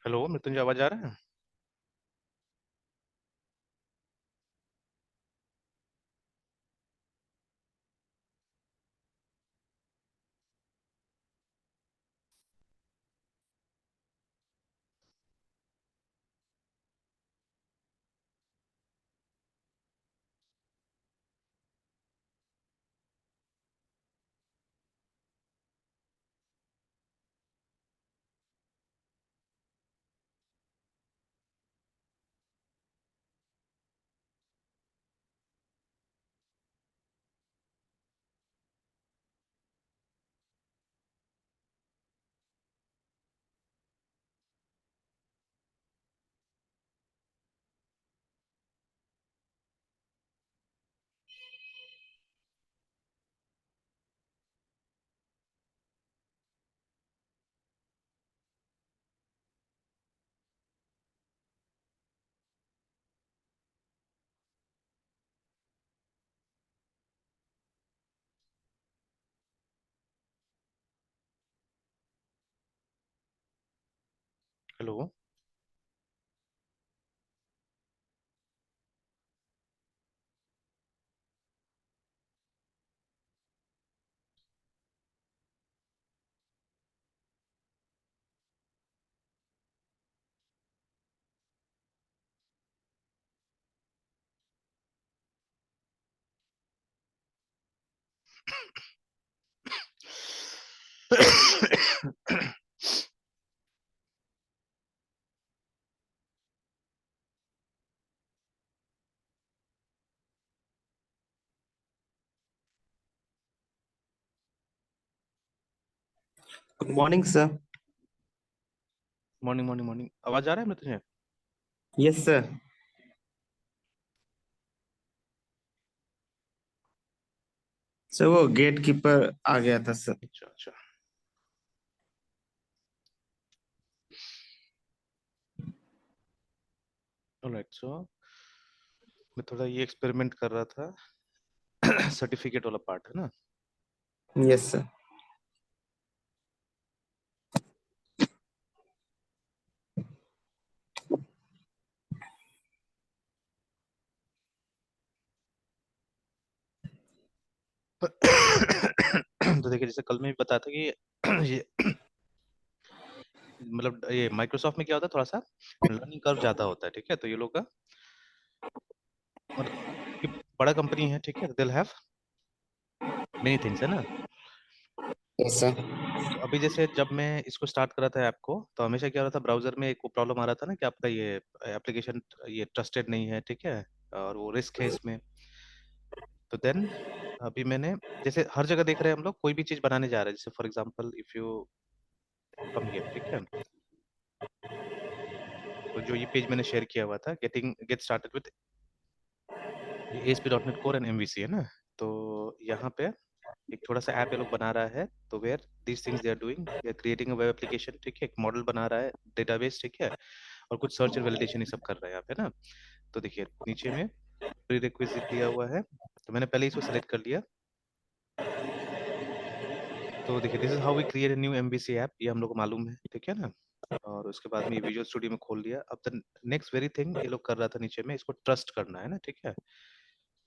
Hello Mrityunjay, आवाज आ रहा है? Hello. Good morning sir. Morning morning morning, आवाज आ रहा है मृत्युंजय? Yes sir. सर वो गेट कीपर आ गया था सर। अच्छा अच्छा। ऑलराइट, सो मैं थोड़ा ये एक्सपेरिमेंट कर रहा था। सर्टिफिकेट वाला पार्ट है ना। Yes sir. तो देखिए, जैसे कल में भी बताया था कि ये मतलब ये माइक्रोसॉफ्ट में क्या होता है, थोड़ा सा लर्निंग कर्व ज्यादा होता है। ठीक है, तो ये लोग का मतलब कि बड़ा कंपनी है, ठीक है, दिल हैव मेनी थिंग्स है ना। Yes sir. तो अभी जैसे जब मैं इसको स्टार्ट कर रहा था ऐप को, तो हमेशा क्या हो रहा था, ब्राउजर में एक प्रॉब्लम आ रहा था ना कि आपका ये एप्लीकेशन ये ट्रस्टेड नहीं है, ठीक है, और वो रिस्क है इसमें। तो देन अभी मैंने जैसे हर जगह देख रहे हैं हम लोग, कोई भी चीज बनाने जा रहे हैं, जैसे for example if you come here, ठीक है, तो जो ये पेज मैंने शेयर किया हुआ था, get started with ASP.NET Core and MVC है ना। तो यहाँ पे एक थोड़ा सा ऐप ये लोग बना रहा है, तो where these things they are doing, they are creating a web application, ठीक है, एक मॉडल बना रहा है, डेटाबेस, ठीक है, और कुछ सर्च एंड वैलिडेशन ये सब कर रहा है यहाँ पे ना। तो देखिए नीचे में प्री रिक्विजिट दिया हुआ है, तो मैंने पहले इसको सेलेक्ट कर लिया। तो देखिए this is how we create a new MVC app, ये हम लोग को मालूम है, ठीक है ना। और उसके बाद में ये विजुअल स्टूडियो में खोल लिया। अब द नेक्स्ट वेरी थिंग ये लोग कर रहा था नीचे में, इसको ट्रस्ट करना है ना, ठीक है।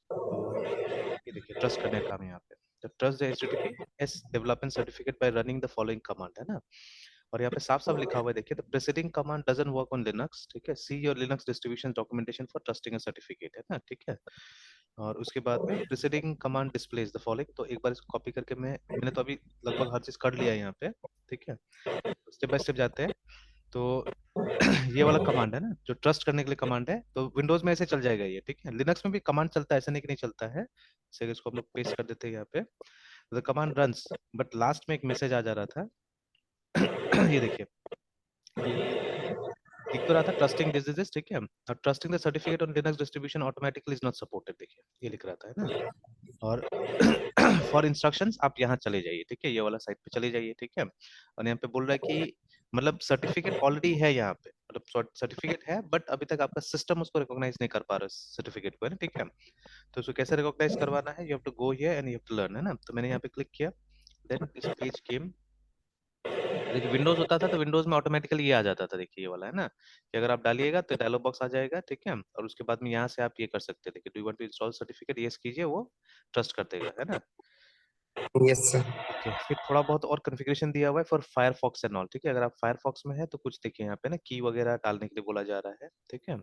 तो ये देखिए ट्रस्ट करने का काम है यहाँ पे। तो trust the HTTP S development certificate bye running the following command है ना। और यहाँ पे साफ साफ लिखा हुआ है, देखिए the presiding command doesn't work on Linux, ठीक है, see your Linux distribution documentation for trusting a certificate है ना, ठीक है। और उसके बाद में presiding command displays the following, तो एक बार इसको कॉपी करके मैंने तो अभी लगभग हर चीज कर लिया है यहाँ पे, ठीक है। स्टेप बाय स्टेप जाते हैं। तो ये वाला कमांड है ना जो ट्रस्ट करने के लिए कमांड है, तो विंडोज में ऐसे चल जाएगा ये, ठीक है। लिनक्स में भी कमांड चलता है, ऐसा नहीं कि नहीं चलता है। जैसे इसको हम लोग पेस्ट कर देते हैं यहाँ पे, the command runs, but last में एक मैसेज आ जा रहा था। ये देखिए कि दिख तो रहा था ट्रस्टिंग दिस दिस, ठीक है, और trusting the certificate on Linux distribution automatically is not supported, देखिए ये लिख रहा था, है ना। और फॉर इंस्ट्रक्शंस आप यहाँ चले जाइए, ठीक है, ये वाला साइट पे चले जाइए, ठीक है। और यहाँ पे बोल रहा है कि मतलब सर्टिफिकेट ऑलरेडी है यहाँ पे, मतलब सर्टिफिकेट है, बट अभी तक आपका सिस्टम उसको रिकॉग्नाइज नहीं कर पा रहा सर्टिफिकेट को, है ना, ठीक है। तो उसको कैसे रिकॉग्नाइज करवाना है, you have to go here and you have to learn, है ना। तो मैंने यहाँ पे क्लिक किया, देन दिस पेज केम, देखिए विंडोज होता था तो विंडोज में ऑटोमेटिकली ये आ जाता था, देखिए ये वाला है ना, कि अगर आप डालिएगा तो डायलॉग बॉक्स आ जाएगा, ठीक है, और उसके बाद में यहाँ से आप ये कर सकते हैं, देखिए do you want to install certificate, yes कीजिए, वो ट्रस्ट कर देगा, है ना। Yes sir. ओके, फिर थोड़ा बहुत और कॉन्फ़िगरेशन दिया हुआ है फॉर फायरफॉक्स एंड ऑल, ठीक है, अगर आप फायरफॉक्स में है तो कुछ देखिए यहाँ पे ना की वगैरह डालने के लिए बोला जा रहा है, ठीक है,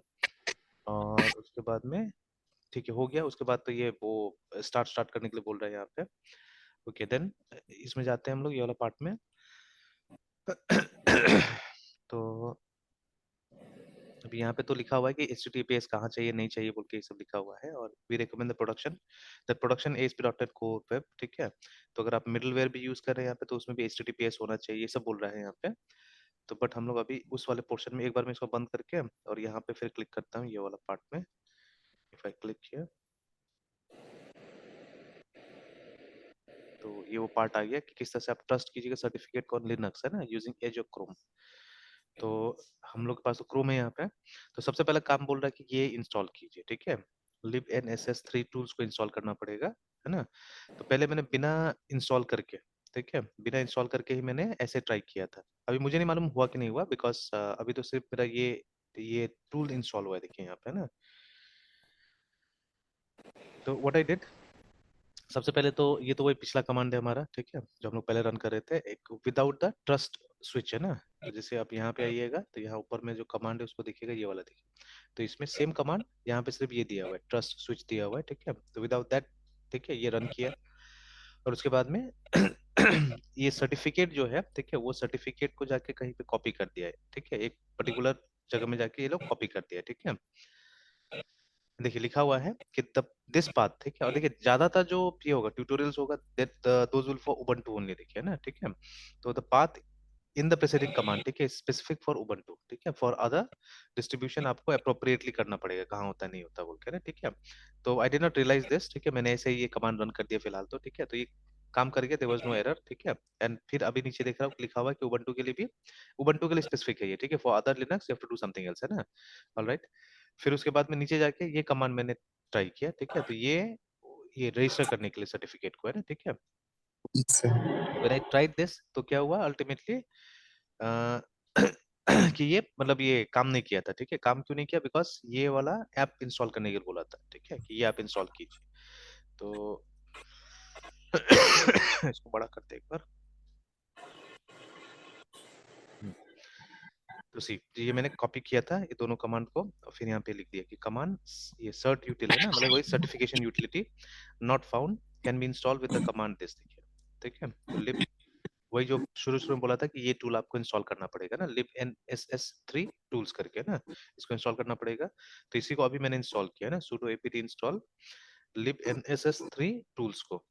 और उसके बाद में ठीक है हो गया, उसके बाद तो ये वो स्टार्ट स्टार्ट करने के लिए बोल रहे हैं यहाँ पे। ओके देन इसमें जाते हैं हम लोग ये वाला पार्ट में। तो अभी यहाँ पे तो लिखा हुआ है कि HTTPS कहाँ चाहिए नहीं चाहिए बोल के ये सब लिखा हुआ है, और we recommend the production ASP.NET core web, ठीक है, तो अगर आप मिडलवेयर भी यूज कर रहे हैं यहाँ पे तो उसमें भी HTTPS होना चाहिए, ये सब बोल रहा है यहाँ पे। तो बट हम लोग अभी उस वाले पोर्शन में एक बार मैं इसको बंद करके और यहाँ पे फिर क्लिक करता हूँ ये वाला पार्ट में। इफ आई क्लिक किया तो ये वो पार्ट आ गया कि किस तरह से आप ट्रस्ट कीजिएगा सर्टिफिकेट ऑन लिनक्स, है ना, यूजिंग एज ऑफ क्रोम। तो हम लोग के पास तो क्रोम है यहाँ पे, तो सबसे पहला काम बोल रहा है कि ये इंस्टॉल कीजिए, ठीक है, libnss3 टूल्स को इंस्टॉल करना पड़ेगा, है ना। तो पहले मैंने बिना इंस्टॉल करके, ठीक है, बिना इंस्टॉल करके ही मैंने ऐसे ट्राई किया था, अभी मुझे नहीं मालूम हुआ कि नहीं हुआ, बिकॉज अभी तो सिर्फ मेरा ये टूल इंस्टॉल हुआ है, देखिए यहाँ पे, है ना। तो व्हाट आई डिड, सबसे पहले तो ये तो वही पिछला कमांड है हमारा, ठीक है, जो हम लोग पहले रन कर रहे थे, एक विदाउट द ट्रस्ट स्विच, है ना। तो जैसे आप यहाँ पे आइएगा तो यहाँ ऊपर में जो कमांड है उसको देखिएगा, ये वाला देखिए, तो इसमें सेम कमांड यहाँ पे सिर्फ ये दिया हुआ है, ट्रस्ट स्विच दिया हुआ है, ठीक है, तो विदाउट दैट, ठीक है, ये रन किया, और उसके बाद में ये सर्टिफिकेट जो है, ठीक है, वो सर्टिफिकेट को जाके कहीं पे कॉपी कर दिया है, ठीक है, एक पर्टिकुलर जगह में जाके ये लोग कॉपी कर दिया है, ठीक है। देखिए लिखा हुआ है कि द दिस पाथ, ठीक है, और देखिए ज्यादातर जो ये होगा ट्यूटोरियल्स होगा that those will for Ubuntu only, देखिए ना, ठीक है, तो the path in the presiding command, ठीक है, स्पेसिफिक फॉर उबंटू, ठीक है, फॉर अदर डिस्ट्रीब्यूशन आपको अप्रोप्रिएटली करना पड़ेगा, कहाँ होता नहीं होता बोल के ना, ठीक है। तो I did not realise this, ठीक है, मैंने ऐसे ही ये कमांड रन कर दिया फिलहाल तो, ठीक है, तो ये काम कर गया, देयर वाज नो एरर, ठीक है। एंड फिर अभी नीचे देख रहा हूँ लिखा हुआ है कि उबंटू के लिए भी, उबंटू के लिए स्पेसिफिक है ये, ठीक है, for other Linux you have to do something else, है ना। ऑलराइट, फिर उसके बाद में नीचे जाके ये कमांड मैंने ट्राई किया, ठीक है, तो ये रजिस्टर करने के लिए सर्टिफिकेट को, है ना, ठीक है। Yes sir. When I tried this तो क्या हुआ अल्टीमेटली, कि ये मतलब ये काम नहीं किया था, ठीक है, काम क्यों नहीं किया, बिकॉज ये वाला ऐप इंस्टॉल करने के लिए बोला था, ठीक है, कि ये ऐप इंस्टॉल कीजिए। तो इसको बड़ा करते हैं एक बार। हम्म, तो सी ये मैंने कॉपी किया था ये दोनों कमांड को, और फिर यहाँ पे लिख दिया कि कमांड, ये सर्ट यूटिल है ना, मतलब वही certification utility not found can be install with the command this, देखिए, ठीक है, तो लिब वही जो शुरू शुरू में बोला था कि ये टूल आपको इंस्टॉल करना पड़ेगा ना, libnss3 टूल्स करके, है ना, इसको इंस्टॉल करना पड़ेगा। तो इसी को अभी मैंने इंस्टॉल किया है ना, sudo apt install libnss3 tools को।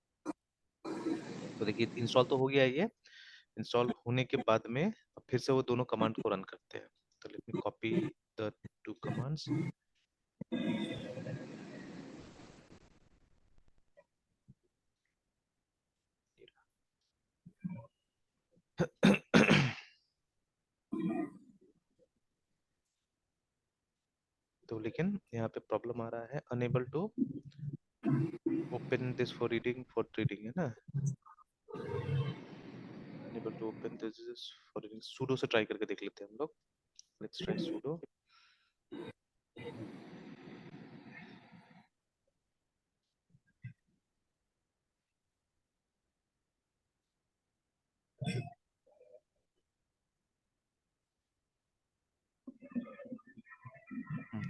तो देखिए इंस्टॉल तो हो गया है ये, इंस्टॉल होने के बाद में अब फिर से वो दोनों कमांड को रन करते हैं। तो let me copy the two commands. तो लेकिन यहाँ पे प्रॉब्लम आ रहा है, unable to open this for reading, है ना, unable to open this for reading, sudo से ट्राई करके देख लेते हैं हम लोग, लेट्स ट्राई sudo।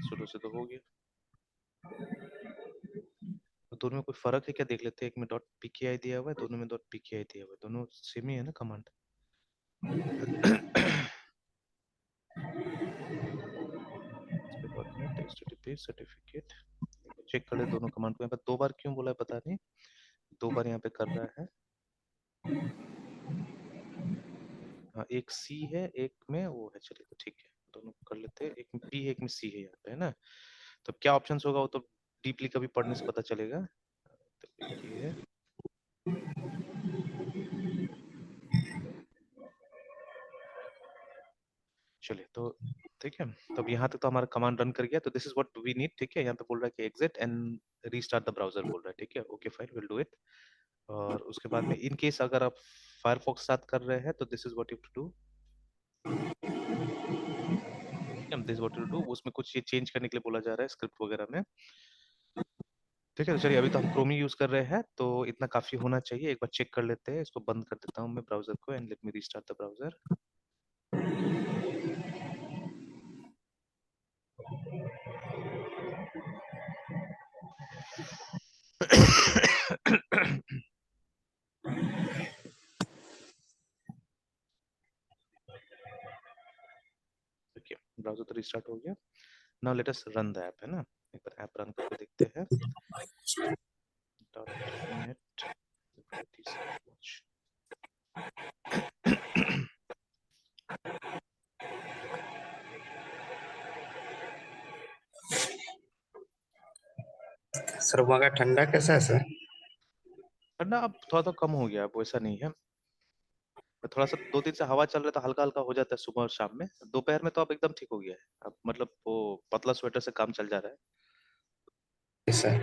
sudo से तो हो गया, तो दोनों में कोई फर्क है क्या देख लेते हैं, एक में डॉट pki दिया हुआ है, दोनों में डॉट pki दिया हुआ है, दोनों सेम ही है ना कमांड। इस पे dot net http certificate check कर ले दोनों कमांड को, यहाँ पर दो बार क्यों बोला है पता नहीं, दो बार यहाँ पे कर रहा है। हाँ एक सी है एक में वो है, चलिए तो ठीक है, दोनों को कर लेते हैं, एक में पी है एक में सी है यहाँ पे, है ना। तो क्या ऑप्शंस होगा वो तो डीपली कभी पढ़ने से पता चलेगा। तो एक ये है, चलिए तो ठीक है, तो अब यहाँ तक तो हमारा कमांड रन कर गया, तो this is what we need, ठीक है, यहाँ पे बोल रहा है कि exit and restart the browser बोल रहा है, ठीक है, okay fine will do it. और उसके बाद में इन केस अगर आप फायरफॉक्स साथ कर रहे हैं तो this is what you to do, this what you do. उसमें कुछ ये चेंज करने के लिए बोला जा रहा है स्क्रिप्ट वगैरह में, ठीक है। तो चलिए, अभी तो हम क्रोम ही यूज कर रहे हैं तो इतना काफी होना चाहिए। एक बार चेक कर लेते हैं, इसको बंद कर देता हूँ मैं ब्राउजर को, and let me restart the browser. देखिए ब्राउजर तो रिस्टार्ट हो गया। Now let us run the app, है ना। एक बार ऐप रन करके देखते हैं। .net watch। सर वहाँ का ठंडा कैसा है सर? ठंडा अब थोड़ा तो कम हो गया, अब वैसा नहीं है। थोड़ा सा 2 दिन से हवा चल रहा था, हल्का हल्का हो जाता है सुबह और शाम में। दोपहर में तो अब एकदम ठीक हो गया है। अब मतलब वो पतला स्वेटर से काम चल जा रहा है। सर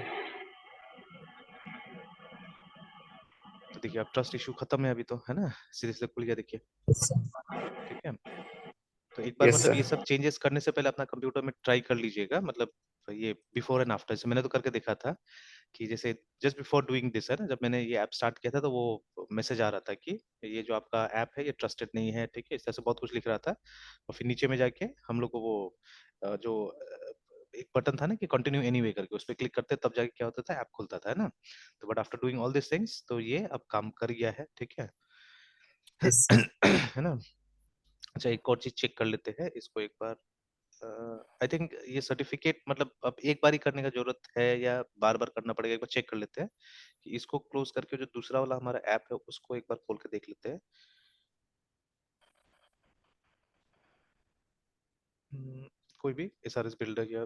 तो देखिए अब ट्रस्ट इशू खत्म है अभी तो, है ना। सीधे सीधे खुल गया देखिए, ठीक है। तो एक बार यस मतलब ये सर। सब चेंजेस करने से पहले अपना कंप्यूटर में ट्राई कर लीजिएगा, मतलब ये बिफोर एंड आफ्टर। जैसे मैंने तो करके देखा था कि जैसे जस्ट बिफोर डूइंग दिस, है ना, जब मैंने ये ऐप स्टार्ट किया था तो वो मैसेज आ रहा था कि ये जो आपका ऐप है ये ट्रस्टेड नहीं है, ठीक है, इस तरह से बहुत कुछ लिख रहा था। और फिर नीचे में जाके हम लोग को वो जो एक बटन था ना कि कंटिन्यू एनीवे करके, उस पर क्लिक करते तब जाके क्या होता था, ऐप खुलता था, है ना। तो but after doing all this things तो ये अब काम कर गया है, ठीक है। Yes sir. है ना। अच्छा एक और चीज चेक कर लेते हैं इसको एक बार। आई थिंक ये सर्टिफिकेट मतलब अब एक बार ही करने का जरूरत है या बार बार करना पड़ेगा, एक बार चेक कर लेते हैं। कि इसको क्लोज करके जो दूसरा वाला हमारा ऐप है उसको एक बार खोल के देख लेते हैं। कोई भी एसआरएस बिल्डर या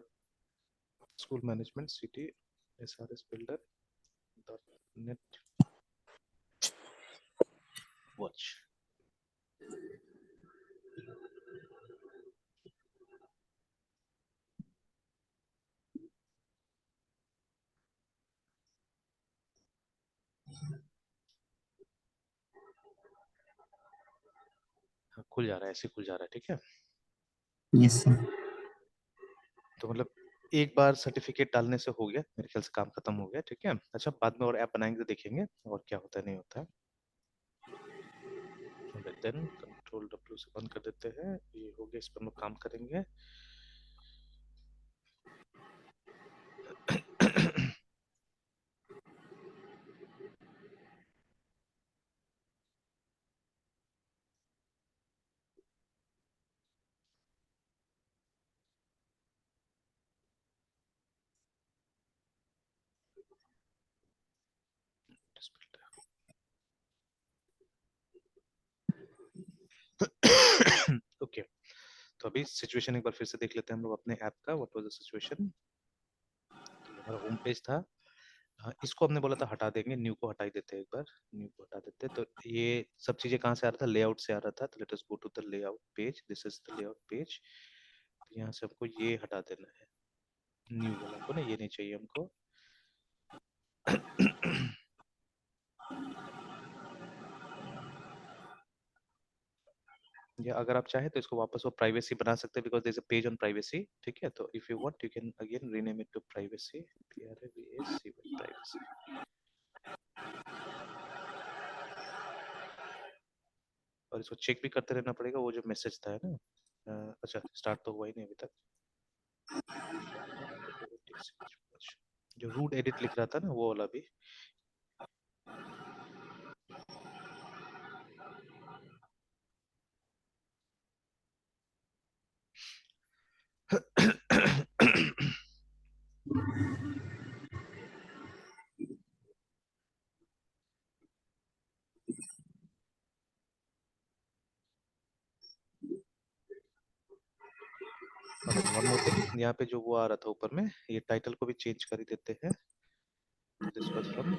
school management city, SRS builder .net watch. हाँ, खुल जा रहा है, ऐसे खुल जा रहा है, ठीक है। Yes sir. तो मतलब एक बार सर्टिफिकेट डालने से हो गया मेरे ख्याल से, काम खत्म हो गया, ठीक है। अच्छा बाद में और ऐप बनाएंगे तो देखेंगे और क्या होता है नहीं होता है। देन कंट्रोल W से बंद कर देते हैं, ये हो गया, इस पर हम लोग काम करेंगे। ओके तो अभी सिचुएशन एक बार फिर से देख लेते हैं हम लोग अपने ऐप का। What was the situation. तो ये हमारा होम पेज था। हाँ, इसको हमने बोला था हटा देंगे, न्यू को हटा ही देते हैं एक बार। न्यू को हटा देते हैं। तो ये सब चीजें कहाँ से आ रहा था, लेआउट से आ रहा था। तो let us go to the layout page, this is the layout page. तो यहाँ से हमको ये हटा देना है, न्यू वाला को ना, ये नहीं चाहिए हमको। या अगर आप चाहे तो इसको वापस वो प्राइवेसी बना सकते हैं, because there is a page on privacy, ठीक है। तो if you want you can again rename it to privacy, PRAVAC privacy. और इसको चेक भी करते रहना पड़ेगा, वो जो मैसेज था, है ना। अच्छा स्टार्ट तो हुआ ही नहीं अभी तक। जो रूट एडिट लिख रहा था ना वो वाला भी। वन मोर थिंग, यहाँ पे जो वो आ रहा था ऊपर में, ये टाइटल को भी चेंज कर ही देते हैं। तो दिस वाज फ्रॉम,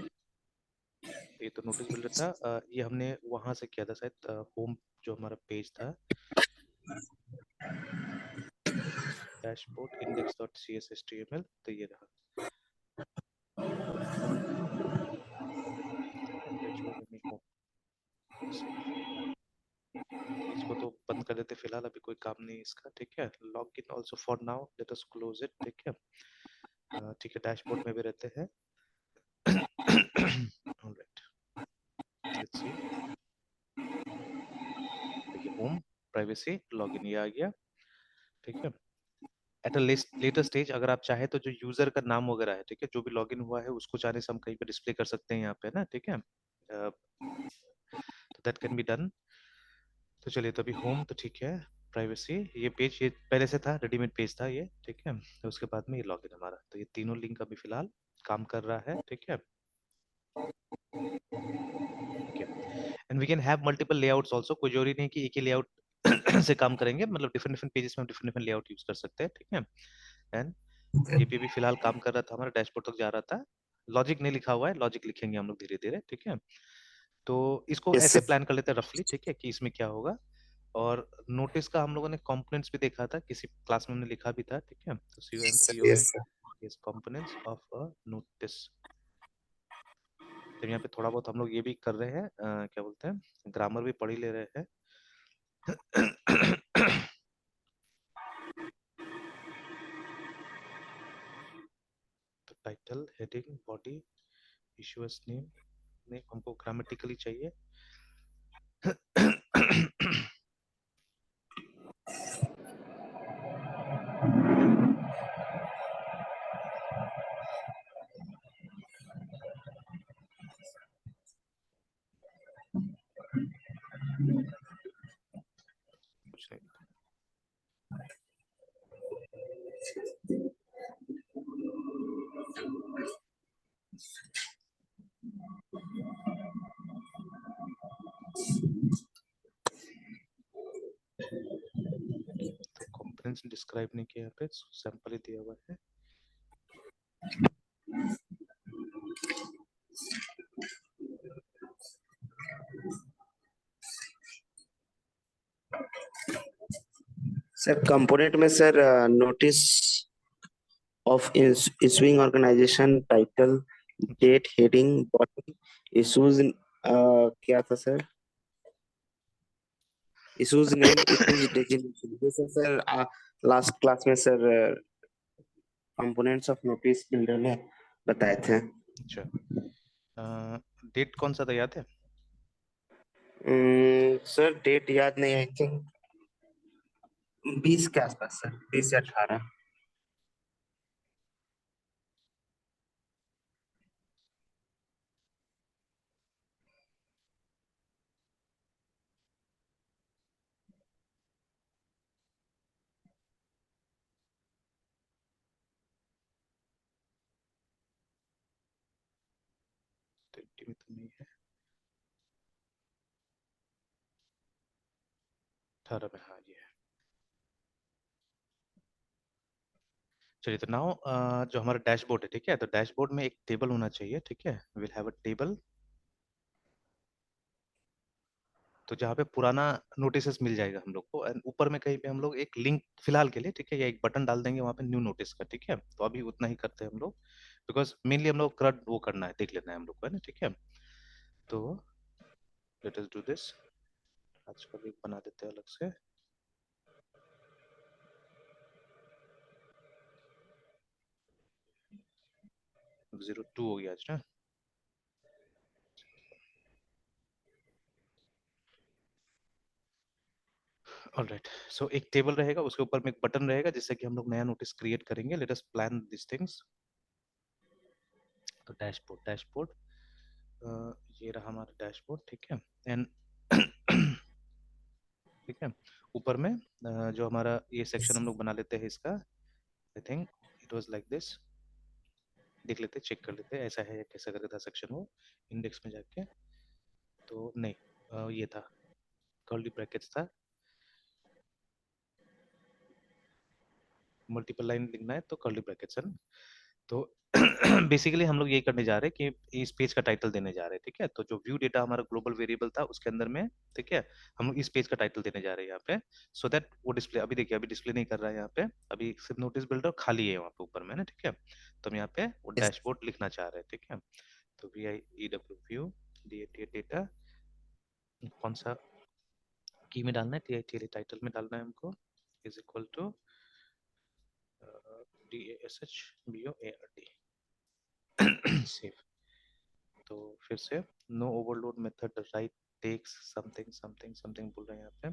ये तो नोटिस बिल्डर था। ये हमने वहां से किया था शायद, होम जो हमारा पेज था, डैशबोर्ड index.cshtml, तो ये रहा। Dashboard में home। इसको तो बंद कर देते फिलहाल, अभी कोई काम नहीं इसका, ठीक है। Log in also for now, let us close it, ठीक है। ठीक है, डैशबोर्ड में भी रहते हैं। Alright, let's see. देखिए, होम, प्राइवेसी, लॉगिन, ये आ गया, ठीक है। एट अ लेटर स्टेज अगर आप चाहे तो जो यूजर का नाम वगैरह है, ठीक है, जो भी लॉगिन हुआ है उसको चाहने से हम कहीं पे डिस्प्ले कर सकते हैं यहाँ पे ना, ठीक है। तो दैट कैन बी डन। तो चलिए, तो अभी होम तो ठीक है, प्राइवेसी, ये पेज ये पहले से था, रेडीमेड पेज था ये, ठीक है। तो उसके बाद में ये लॉगिन हमारा, तो ये तीनों लिंक अभी फिलहाल काम कर रहा है, ठीक है। Okay, and we can have multiple layouts also, कोई जरूरी नहीं कि एक ही लेआउट से काम करेंगे, मतलब डिफरेंट डिफरेंट पेजेस में डिफरेंट डिफरेंट लेआउट यूज कर सकते हैं, ठीक है। एंड ये पे भी फिलहाल काम कर रहा था, हमारा डैशबोर्ड तक जा रहा था। लॉजिक नहीं लिखा हुआ है, लॉजिक लिखेंगे हम लोग धीरे धीरे, ठीक है। तो इसको यस ऐसे सर। प्लान कर लेते हैं रफली, ठीक है, कि इसमें क्या होगा। और नोटिस का हम लोगों ने कंपोनेंट्स भी देखा था, किसी क्लास में हमने लिखा भी था, ठीक है। तो yes sir. COM yes sir. is components of a notice। तो यहाँ पे थोड़ा बहुत हम लोग ये भी कर रहे हैं, क्या बोलते हैं, ग्रामर भी पढ़ ही ले रहे हैं। तो title, heading, body, issuers name, name हमको ग्रामेटिकली चाहिए। कुछ नहीं, तो कंपोनेंट्स डिस्क्राइब नहीं किया, यहाँ पे सैंपल ही दिया हुआ है। सर कंपोनेंट में sir notice of issuing organisation, title, अच्छा, डेट, हेडिंग, बॉडी, इश्यूज, क्या था sir, issues name, issues designation, जैसे सर लास्ट क्लास में sir components of notice builder ने बताए थे। अच्छा। डेट कौन सा था, याद है? सर डेट याद नहीं, आई थिंक 20 के आसपास सर, 20 या 18।20 में तो नहीं है, 18 में, हाँ ये है। चलिए, तो नाउ जो हमारा डैशबोर्ड है, ठीक है, तो डैशबोर्ड में एक टेबल होना चाहिए, ठीक है। विल हैव अ टेबल, तो जहाँ पे पुराना नोटिसेस मिल जाएगा हम लोग को, एंड ऊपर में कहीं पे हम लोग एक लिंक फिलहाल के लिए, ठीक है, या एक बटन डाल देंगे वहाँ पे न्यू नोटिस का, ठीक है। तो अभी उतना ही करते हैं हम लोग, बिकॉज मेनली हम लोग क्रड वो करना है, देख लेना है हम लोग को, है ना, ठीक है। तो लेट अस डू दिस, आज का भी बना देते हैं अलग से। 02 हो गया आज ना। ऑलराइट, सो एक टेबल रहेगा, उसके ऊपर में एक बटन रहेगा जिससे कि हम लोग नया नोटिस क्रिएट करेंगे। Let us plan this things. तो डैशबोर्ड, डैशबोर्ड, ये रहा हमारा डैशबोर्ड, ठीक है। एंड ठीक है, ऊपर में जो हमारा ये सेक्शन हम लोग बना लेते हैं इसका, I think it was like this. देख लेते, चेक कर लेते ऐसा है या कैसा करके था सेक्शन वो, इंडेक्स में जाके। तो नहीं, ये था, कर्ली ब्रैकेट्स था। मल्टीपल लाइन लिखना है तो कर्ली ब्रैकेट्स है ना। तो बेसिकली हम लोग यही करने जा रहे हैं कि इस पेज का टाइटल देने जा रहे हैं, ठीक है। तो जो व्यू डेटा हमारा ग्लोबल वेरिएबल था उसके अंदर में, ठीक है, हम लोग इस पेज का टाइटल देने जा रहे हैं यहाँ पे, सो दैट वो डिस्प्ले, अभी देखिए अभी डिस्प्ले नहीं कर रहा है यहाँ पे, अभी सिर्फ नोटिस बिल्डर खाली है वहाँ पे ऊपर में ना, ठीक है। तो हम यहाँ पे वो डैशबोर्ड लिखना चाह रहे हैं, ठीक है। तो V I E W view data, कौन सा की में डालना है, टाइटल में डालना है हमको, is equal to DASHBOARD save. तो फिर से no overload method write takes something something something बोल रहे हैं यहाँ पे।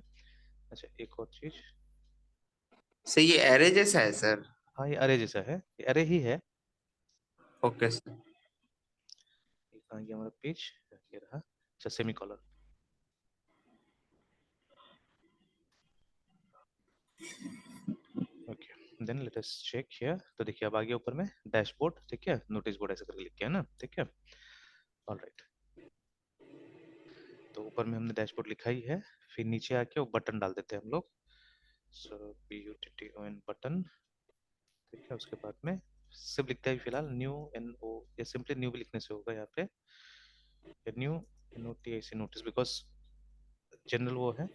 अच्छा एक और चीज, सर ये एरे जैसा है सर? हाँ ये अरे जैसा है, ये अरे ही है। Okay sir. ये कहाँ गया हमारा पेज, ये रहा। अच्छा semicolon, okay then let us check here. तो देखिए अब आ गया ऊपर में डैशबोर्ड, ठीक है, नोटिस बोर्ड ऐसे करके लिख के है ना, ठीक है। ऑलराइट, तो ऊपर में हमने डैशबोर्ड लिखा ही है, फिर नीचे आके वो बटन डाल देते हैं हम लोग। सो BUTTON बटन, ठीक है। उसके बाद में सिर्फ लिखता है फिलहाल न्यू NO, या सिंपली न्यू भी लिखने से होगा यहाँ पे, new NOTIC notice, because general वो है।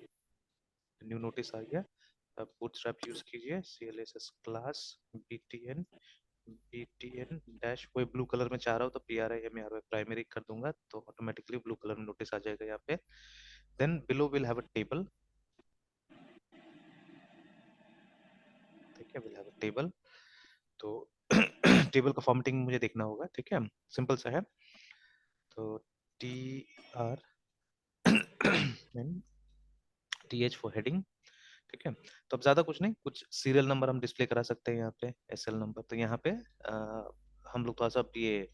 न्यू नोटिस आ गया। अब बूटस्ट्रैप यूज कीजिए, CLSS क्लास BTN डैश, कोई ब्लू कलर में चाह रहा हो तो PRIMARY प्राइमरी कर दूंगा तो ऑटोमेटिकली ब्लू कलर में नोटिस आ जाएगा यहाँ पे। Then below will have a table, ठीक है, विल हैव अ टेबल। तो टेबल का फॉर्मेटिंग मुझे देखना होगा, ठीक है, सिंपल सा है। तो TR TH फॉर हेडिंग, ठीक है। तो अब ज्यादा कुछ नहीं, कुछ सीरियल नंबर हम डिस्प्ले करा सकते हैं यहाँ पे, SL नंबर। तो यहाँ पे हम लोग थोड़ा सा ये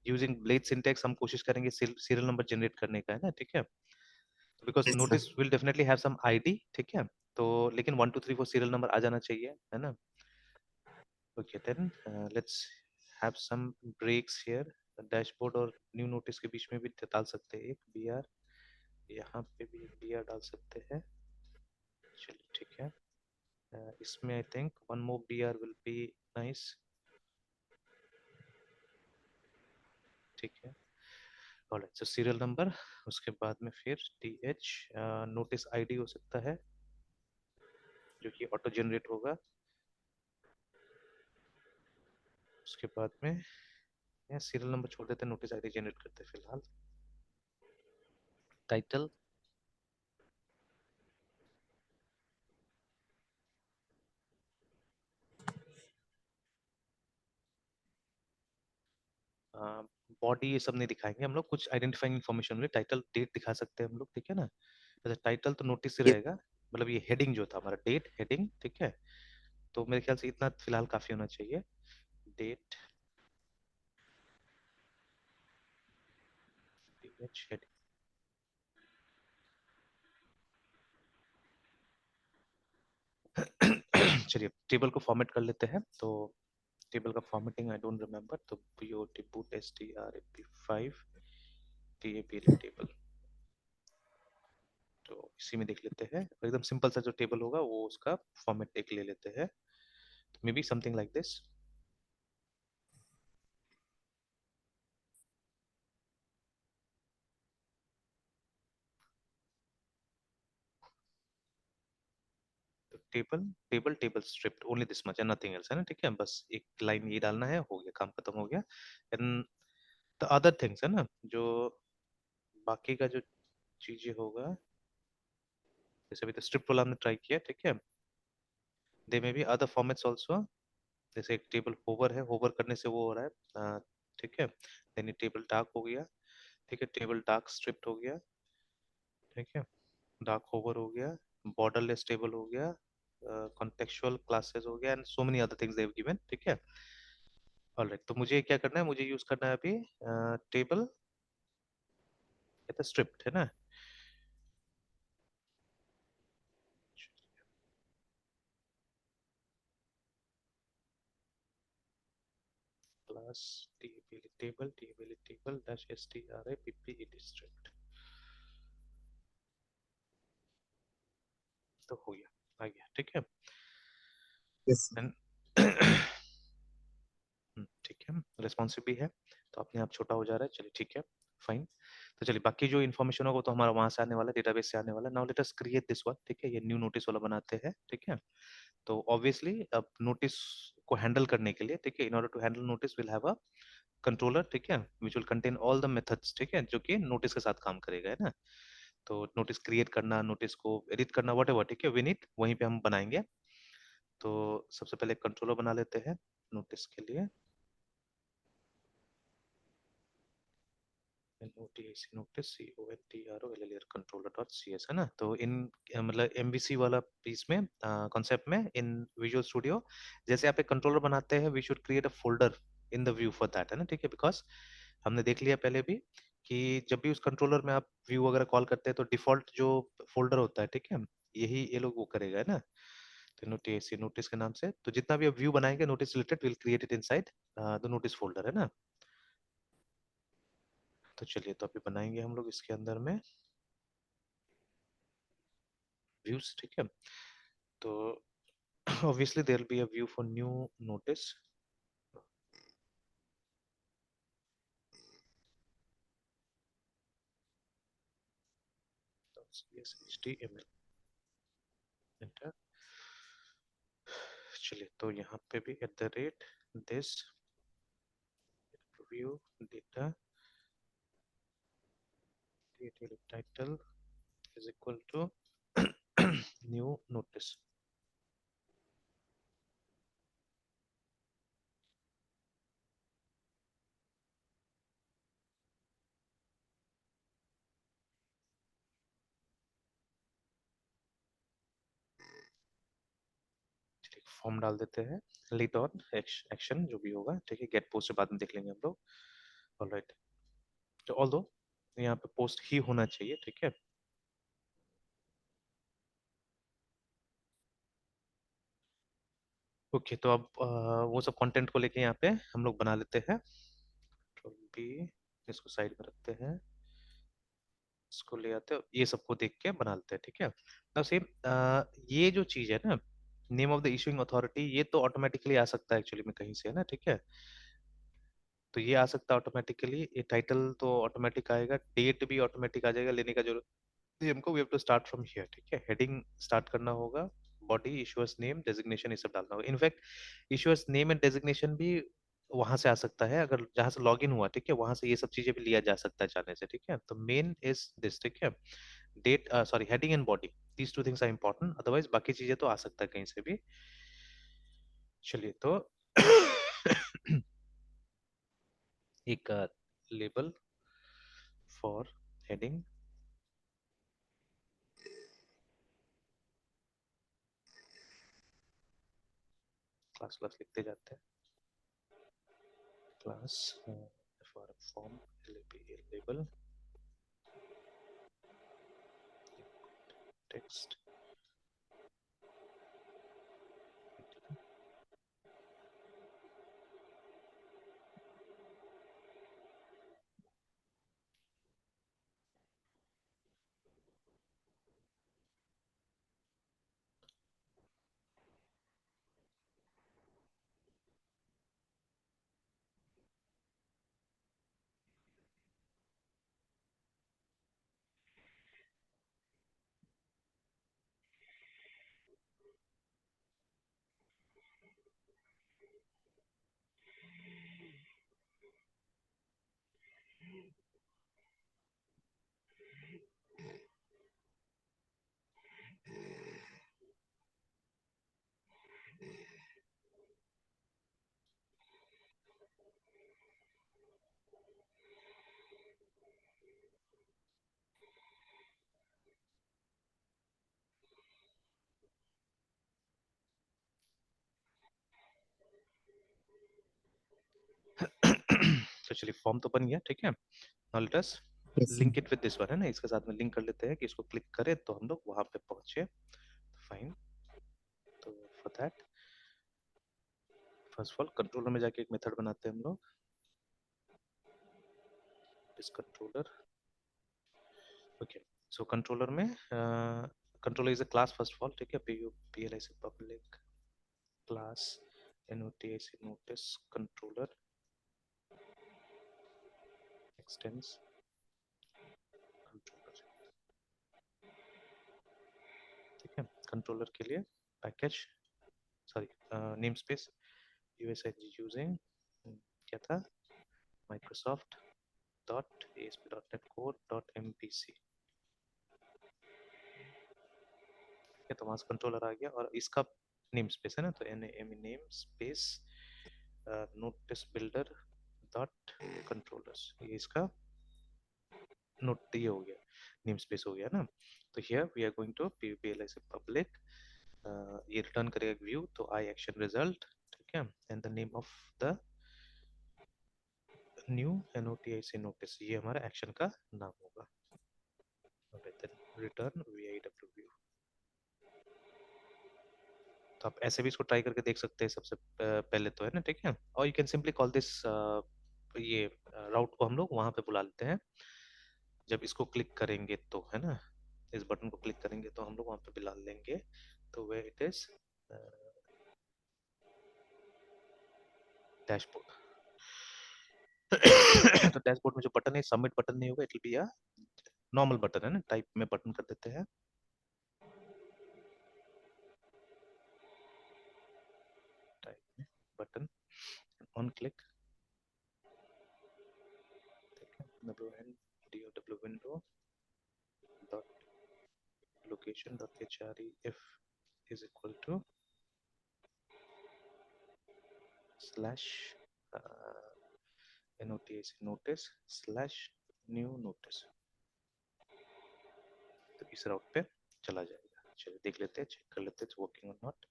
यूजिंग ब्लेड सिंटैक्स हम कोशिश करेंगे सीरियल नंबर जनरेट करने का, है ना, ठीक है। तो because yes sir. Notice will definitely have some ID, ठीक है। तो लेकिन 1 2 3 4 सीरियल नंबर आ जाना चाहिए, है ना। Okay then let's have some breaks here. Dashboard और न्यू नोटिस के बीच में भी डाल सकते हैं एक BR, यहाँ पे भी एक BR डाल सकते हैं। चलिए ठीक है। इसमें I think one more BR will be nice, ठीक है। ऑलराइट, सो सीरियल नंबर, उसके बाद में फिर TH, नोटिस ID हो सकता है जो कि ऑटो जनरेट होगा। उसके बाद में सीरियल नंबर छोड़ देते हैं, नोटिस ID जनरेट करते हैं फिलहाल। टाइटल, बॉडी ये सब नहीं दिखाएंगे हम लोग, कुछ आइडेंटिफाइंग इन्फॉर्मेशन में टाइटल डेट दिखा सकते हैं हम लोग, ठीक है ना। अच्छा टाइटल तो नोटिस ही ये रहेगा, मतलब ये हेडिंग जो था हमारा डेट हेडिंग, ठीक है। तो मेरे ख्याल से इतना फिलहाल काफी होना चाहिए। डेट TH हेडिंग, चलिए टेबल को फॉर्मेट कर लेते हैं। तो टेबल का फॉर्मेटिंग आई डोंट रिमेम्बर, तो BOT boot STRAP5 TABL table, तो इसी में देख लेते हैं। एकदम सिंपल सा जो टेबल होगा वो उसका फॉर्मेट एक ले लेते हैं, maybe something like this. तो table table table stripped only this much and nothing else, है ना, ठीक है। बस एक लाइन ये डालना है, हो गया, काम खत्म हो गया। एंड द अदर थिंग्स, है ना, जो बाकी का जो चीजें होगा, जैसे अभी तो स्ट्रिप्ट वाला हमने ट्राई किया, ठीक है। They may be other formats also, जैसे एक टेबल होवर है, होवर करने से वो हो रहा है, ठीक है। देन ये टेबल डार्क हो गया, ठीक है, टेबल डार्क स्ट्रिप्ट हो गया, ठीक है, डार्क होवर हो गया, बॉर्डरलेस टेबल हो गया, कॉन्टेक्चुअल क्लासेस हो गया, and so many other things they have given, ठीक है। ऑलराइट, तो मुझे क्या करना है, मुझे यूज करना है अभी टेबल, कहता है स्ट्रिप्ट, है ना। क्लास टेबल डैश STRAPPED स्ट्रिप्ट, तो हो गया, आ गया, ठीक है। यस And ठीक है, रेस्पॉन्सिव भी है, तो अपने आप छोटा हो जा रहा है, चलिए ठीक है, फाइन। तो चलिए बाकी जो इन्फॉर्मेशन होगा तो हमारा वहां से आने वाला है, डेटाबेस से आने वाला है। Now let us create this one, ठीक है, ये न्यू नोटिस वाला बनाते हैं, ठीक है। तो ऑब्वियसली अब नोटिस को हैंडल करने के लिए, ठीक है, in order to handle notice will have a controller, ठीक है, which will contain all the methods, ठीक है, जो कि नोटिस के साथ काम करेगा, है ना। तो नोटिस क्रिएट करना, नोटिस को एडिट करना, वट एवर, ठीक है, विन इट वहीं पे हम बनाएंगे। तो सबसे पहले कंट्रोलर बना लेते हैं नोटिस के लिए। नोटिस CONTROLLER controller.cs है ना। तो इन मतलब MVC वाला पीस में, कॉन्सेप्ट में, इन विजुअल स्टूडियो जैसे आप एक कंट्रोलर बनाते हैं, we should create a folder in the view for that, है ना, ठीक है। बिकॉज हमने देख लिया पहले भी कि जब भी उस कंट्रोलर में आप व्यू वगैरह कॉल करते हैं तो डिफॉल्ट जो फोल्डर होता है, ठीक है, यही ये लोग वो करेगा, है ना। तो नोटिस के नाम से, तो जितना भी आप व्यू बनाएंगे notice related, will create it inside the notice folder, है ना। तो चलिए, तो अभी बनाएंगे हम लोग इसके अंदर में व्यूज, ठीक है। तो obviously there will be a view for new notice, yes, HTML enter। चलिए, तो यहाँ पे भी @this view data create title is equal to new notice। Form डाल देते हैं, लीड ऑन एक्शन जो भी होगा, ठीक है। गेट पोस्ट से बाद में देख लेंगे हम लोग। ऑलराइट, तो ऑल दो यहाँ पे पोस्ट ही होना चाहिए, ठीक है। ओके, तो अब वो सब कंटेंट को लेके यहाँ पे हम लोग बना लेते हैं। कंट्रोल बी, इसको साइड में रखते हैं, इसको ले आते हैं, ये सबको देख के बना लेते हैं, ठीक है। ना सेम, ये जो चीज है ना, name of the issuing authority, ये तो ऑटोमेटिकली आ सकता है एक्चुअली में कहीं से, है ना, ठीक है। तो ये आ सकता है ऑटोमेटिकली, ये टाइटल तो ऑटोमेटिक आएगा, डेट भी ऑटोमेटिक आ जाएगा, लेने का जरूरत नहीं हमको। We have to start from here, ठीक है। हेडिंग स्टार्ट करना होगा, बॉडी, इशूअर्स नेम, डेजिग्नेशन, ये सब डालना होगा। In fact issuers name and designation भी वहां से आ सकता है, अगर जहां से लॉग इन हुआ, ठीक है, वहां से ये सब चीजें भी लिया जा सकता है जाने से, ठीक है। तो मेन इज दिस, ठीक है। Date, sorry, heading and body, these two things are important, otherwise बाकी चीजें तो आ सकता है कहीं से भी। चलिए, तो एक label for heading, class class लिखते जाते हैं, class for form label text. तो चलिए, फॉर्म तो बन गया, ठीक है। Now let us Yes, sir. Link it with this one, है ना, इसके साथ में लिंक कर लेते हैं कि इसको क्लिक करें तो हम लोग वहां पे पहुंचे। फाइन, तो for that first of all controller में जाके एक मेथड बनाते हैं हम लोग, इस कंट्रोलर। ओके, सो कंट्रोलर में controller is a class first of all, ठीक है। PLIC public class NOTIC notice controller expanse controller, ठीक है। कंट्रोलर के लिए package, sorry, name space USIG using क्या था, Microsoft dot ASP.NET Core dot MVC, है। तो मास्क कंट्रोलर आ गया और इसका नेम स्पेस है ना, तो name space notice builder dot controllers, ये इसका नोट ये हो गया, नेम स्पेस हो गया ना। तो here we are going to pvpli से पब्लिक, ये रिटर्न करेगा व्यू, तो आई एक्शन रिजल्ट, ठीक है, and the name of the new notic notice, ये हमारा एक्शन का नाम होगा। Return viw। तो आप ऐसे भी इसको ट्राई करके देख सकते हैं सबसे पहले तो, है ना, ठीक है। और you can simply call this, ये राउट को हम लोग वहां पे बुला लेते हैं जब इसको क्लिक करेंगे तो, है ना, इस बटन को क्लिक करेंगे तो हम लोग वहां पे बुला लेंगे। तो वे इट इज डैशबोर्ड। तो डैशबोर्ड में जो बटन है, सबमिट बटन नहीं होगा, it will be a normal button, है ना, टाइप में बटन कर देते हैं, टाइप में button, on click, w window dot location dot href is equal to slash notic notice slash new notice। तो इस राउट पे चला जाएगा। चलिए देख लेते हैं, चेक कर लेते हैं वर्किंग और नॉट।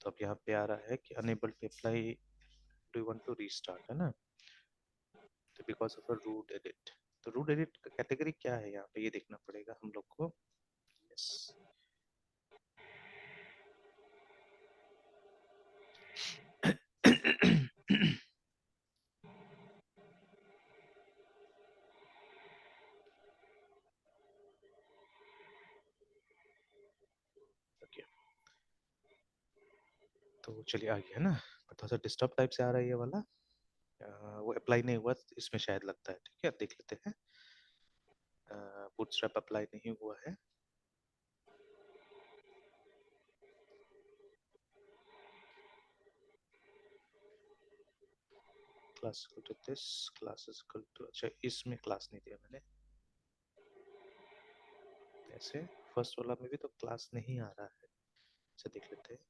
तो अब यहाँ पे आ रहा है कि enable to apply, do you want to restart, है ना, तो because of a route edit. तो रूट एडिट का कैटेगरी क्या है यहाँ पे, ये देखना पड़ेगा हम लोग को। यस, ओके, तो चलिए आ गया ना, पर थोड़ा सा डिस्टर्ब टाइप से आ रहा है ये वाला, वो अप्लाई नहीं हुआ इसमें शायद लगता है, ठीक है, देख लेते हैं। बूटस्ट्रैप अप्लाई नहीं हुआ है, class equal to this, class is equal to, अच्छा इसमें क्लास नहीं दिया मैंने, ऐसे फर्स्ट वाला में भी तो क्लास नहीं आ रहा है। अच्छा देख लेते हैं,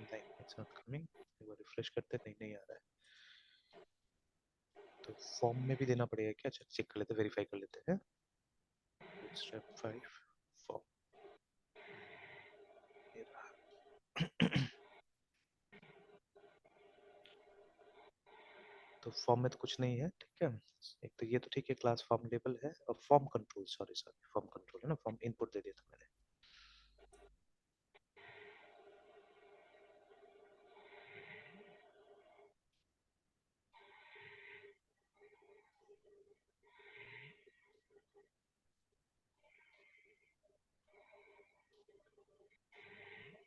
नहीं इट्स नॉट कमिंग, एक बार रिफ्रेश करते हैं, नहीं आ रहा है। तो फॉर्म में भी देना पड़ेगा क्या, अच्छा चेक कर लेते हैं, वेरीफाई कर लेते हैं। स्टेप 5 फॉर्म, ये रहा। तो फॉर्म में तो कुछ नहीं है, ठीक है। एक तो ये तो ठीक है, क्लास फॉर्म लेबल है, और form control, sorry sorry form control है ना, फॉर्म इनपुट दे दिया था मैंने।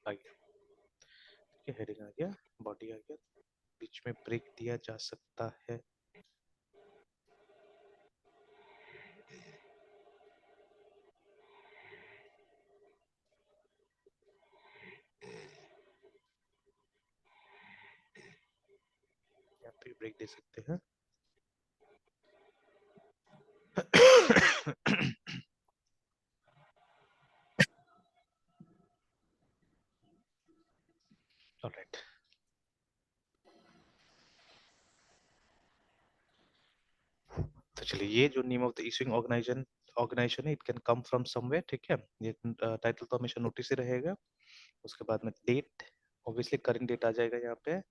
आ गया, ठीक है, हेडिंग आ गया, बॉडी आ गया, बीच में ब्रेक दिया जा सकता है, यहाँ पे ब्रेक दे सकते हैं। ऑलराइट, तो चलिए, ये जो name of the issuing organization है, it can come from somewhere, ठीक है। ये टाइटल तो हमेशा नोटिस ही रहेगा, उसके बाद में डेट, ऑब्वियसली करंट डेट आ जाएगा यहाँ पे,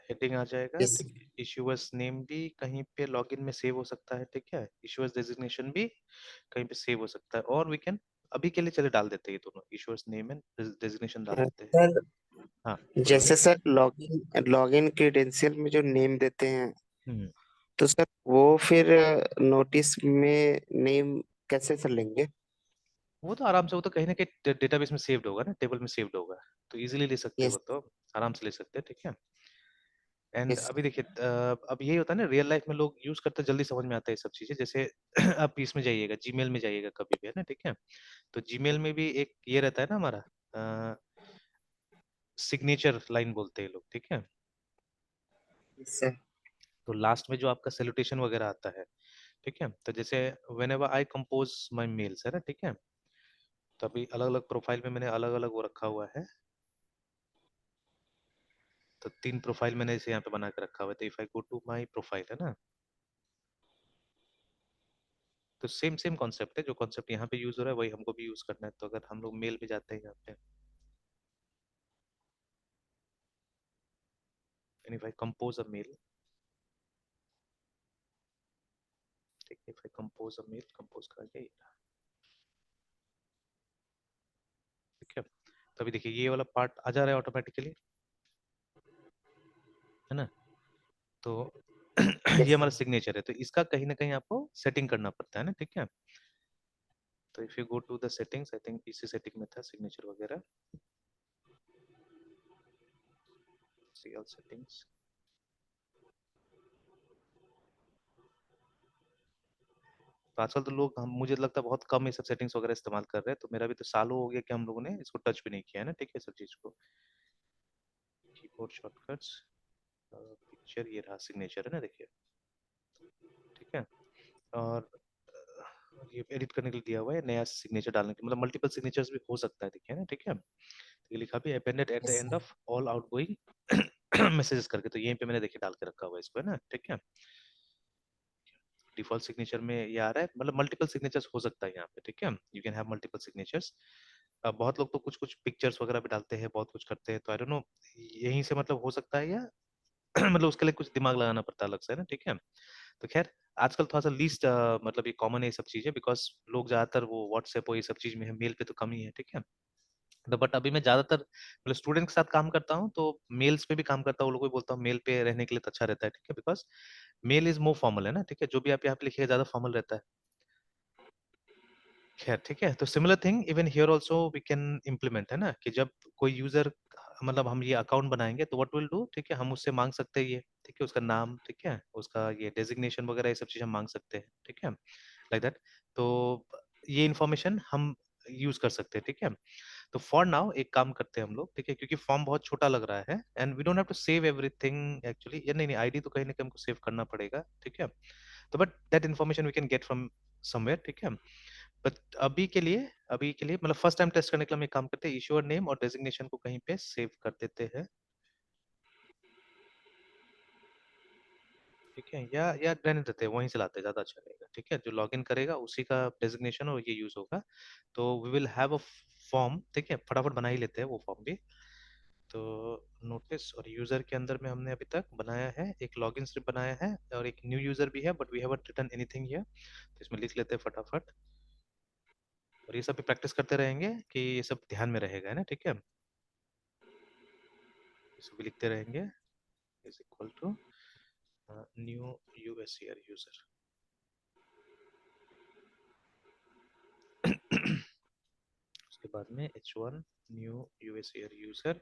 हेडिंग आ जाएगा, यस ठीक है। इशूअर्स नेम भी कहीं पे लॉगिन में सेव हो सकता है, ठीक है। इशूअर्स डेजिग्नेशन भी कहीं पे सेव हो सकता है, और वी कैन अभी के लिए चले डाल देते हैं, ये दोनों इशूअर्स नेम एंड डेजिग्नेशन डाल देते हैं। सर, हाँ बोलिए। जैसे सर लॉगिन लॉगिन क्रेडेंशियल में जो नेम देते हैं, हम्म, तो सर वो फिर नोटिस में नेम कैसे सर लेंगे? वो तो आराम से, वो तो कहीं ना कहीं डेटाबेस में सेव्ड होगा ना, टेबल में सेव्ड होगा, तो इजीली ले सकते हैं, यस वो तो आराम से ले सकते हैं, ठीक है। एंड यस अभी देखिए, अब यही होता है ना, रियल लाइफ में लोग यूज करते हैं, जल्दी समझ में आता है ये सब चीजें। जैसे आप इसमें जाइएगा, जीमेल में जाइएगा कभी भी, है ना, ठीक है। तो जीमेल में भी एक ये रहता है ना हमारा, सिग्नेचर लाइन बोलते हैं लोग, ठीक है। सर। तो लास्ट में जो आपका सैल्यूटेशन वगैरह आता है, ठीक है। तो जैसे whenever I compose my mails है ना, ठीक है, तो अभी अलग अलग प्रोफाइल में मैंने अलग अलग वो रखा हुआ है। तो 3 प्रोफाइल मैंने इसे यहाँ पे बना के रखा हुआ है। तो if I go to my profile है ना, तो सेम सेम कॉन्सेप्ट है, जो कॉन्सेप्ट यहाँ पे यूज हो रहा है वही हमको भी यूज करना है। तो अगर हम लोग मेल पे जाते हैं यहाँ पे, and if I compose a mail, ठीक है, if I compose a mail, compose करके ये रहा, ठीक है। तो अभी देखिए ये वाला पार्ट आ जा रहा है ऑटोमेटिकली, है ना। तो ये यस हमारा सर। सिग्नेचर है, तो इसका कहीं ना कहीं आपको सेटिंग करना पड़ता है ना, ठीक है। तो if you go to the settings, I think इसी सेटिंग में था सिग्नेचर वगैरह, सी ऑल सेटिंग्स। तो आजकल तो लोग, हम मुझे लगता है बहुत कम ये सब सेटिंग्स वगैरह इस्तेमाल कर रहे हैं। तो मेरा भी तो सालों हो गया कि हम लोगों ने इसको टच भी नहीं किया है ना, ठीक है, सब चीज को। कीबोर्ड शॉर्टकट्स, पिक्चर, ये रहा सिग्नेचर है ना, देखिए, ठीक है। और ये एडिट करने के लिए दिया हुआ है नया सिग्नेचर डालने के, मतलब मल्टीपल सिग्नेचर्स भी हो सकता है, देखिए ना, ठीक है। तो ये लिखा भी appended at the yes and sir. Of all outgoing messages करके, तो यहीं पे मैंने देखिए डाल के रखा हुआ है इसको, है ना, ठीक है। डिफॉल्ट सिग्नेचर में ये आ रहा है, मतलब मल्टीपल सिग्नेचर्स हो सकता है यहाँ पे, ठीक है, you can have multiple signatures. बहुत लोग तो कुछ कुछ पिक्चर्स वगैरह भी डालते हैं, बहुत कुछ करते हैं, तो आई डोंट नो यहीं से मतलब हो सकता है, या मतलब उसके लिए कुछ दिमाग लगाना पड़ता है अलग से, है ना, ठीक है। तो खैर, आजकल थोड़ा सा लीस्ट मतलब ये कॉमन है ये सब चीजें, बिकॉज लोग ज्यादातर वो व्हाट्सएप और ये सब चीज में है, मेल पे तो कम ही है, ठीक है। तो बट अभी मैं ज्यादातर मतलब स्टूडेंट के साथ काम करता हूँ, तो मेल्स पे भी काम करता हूँ, वो लोगों को बोलता हूँ मेल पे रहने के लिए तो अच्छा रहता है, ठीक है, because mail is more formal, है ना, ठीक है, जो भी आप यहाँ पे लिखिएगा ज्यादा फॉर्मल रहता है। खैर, ठीक है, तो similar thing even here also we can implement, है ना, कि जब कोई यूजर, मतलब हम ये अकाउंट बनाएंगे तो व्हाट विल डू, ठीक है, हम उससे मांग सकते हैं ये, ठीक है, उसका नाम, ठीक है, उसका ये डेजिग्नेशन वगैरह, ये सब चीज हम मांग सकते हैं, ठीक है, लाइक दैट। तो ये इन्फॉर्मेशन हम यूज कर सकते हैं, ठीक है। तो फॉर नाउ एक काम करते हैं हम लोग, ठीक है, क्योंकि फॉर्म बहुत छोटा लग रहा है, and we don't have to save everything actually, या नहीं नहीं, आईडी तो कहीं ना कहीं हमको सेव करना पड़ेगा, ठीक है। तो but that information we can get from somewhere, ठीक है। बट अभी के लिए मतलब फर्स्ट टाइम टेस्ट करने के लिए हम एक काम करते हैं, इश्यूअर नेम और डेजिग्नेशन को कहीं पे सेव कर देते हैं, ठीक है, या रहने देते हैं, वहीं से लाते हैं, ज्यादा अच्छा रहेगा, ठीक है। जो लॉगिन करेगा उसी का डेजिग्नेशन और ये यूज होगा। तो we will have a form, ठीक है, फटाफट बना ही लेते हैं वो फॉर्म भी। तो नोटिस और यूजर के अंदर में हमने अभी तक बनाया है, एक लॉगिन स्क्रिप्ट बनाया है और एक न्यू यूजर भी है, but we haven't written anything here. तो इसमें लिख लेते हैं फटाफट, और ये सब भी प्रैक्टिस करते रहेंगे कि ये सब ध्यान में रहेगा, है ना, ठीक है। इसको भी लिखते रहेंगे, is equal to new USCR user. उसके बाद में h1 न्यू यूएससीआर यूजर।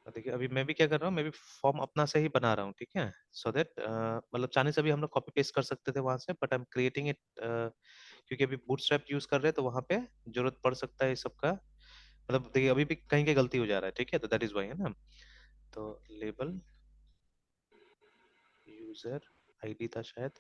देखिए अभी मैं भी क्या कर रहा हूँ, मैं भी फॉर्म अपना से ही बना रहा हूँ, ठीक है, सो दैट मतलब चाहने से भी हम लोग कॉपी पेस्ट कर सकते थे वहां से, but I am creating it, क्योंकि अभी बूटस्ट्रैप यूज कर रहे हैं, तो वहां पे जरूरत पड़ सकता है इस सबका, मतलब देखिए अभी भी कहीं कहीं गलती हो जा रहा है, ठीक है, तो दैट इज वाई, है ना। तो लेबल यूजर आईडी था शायद,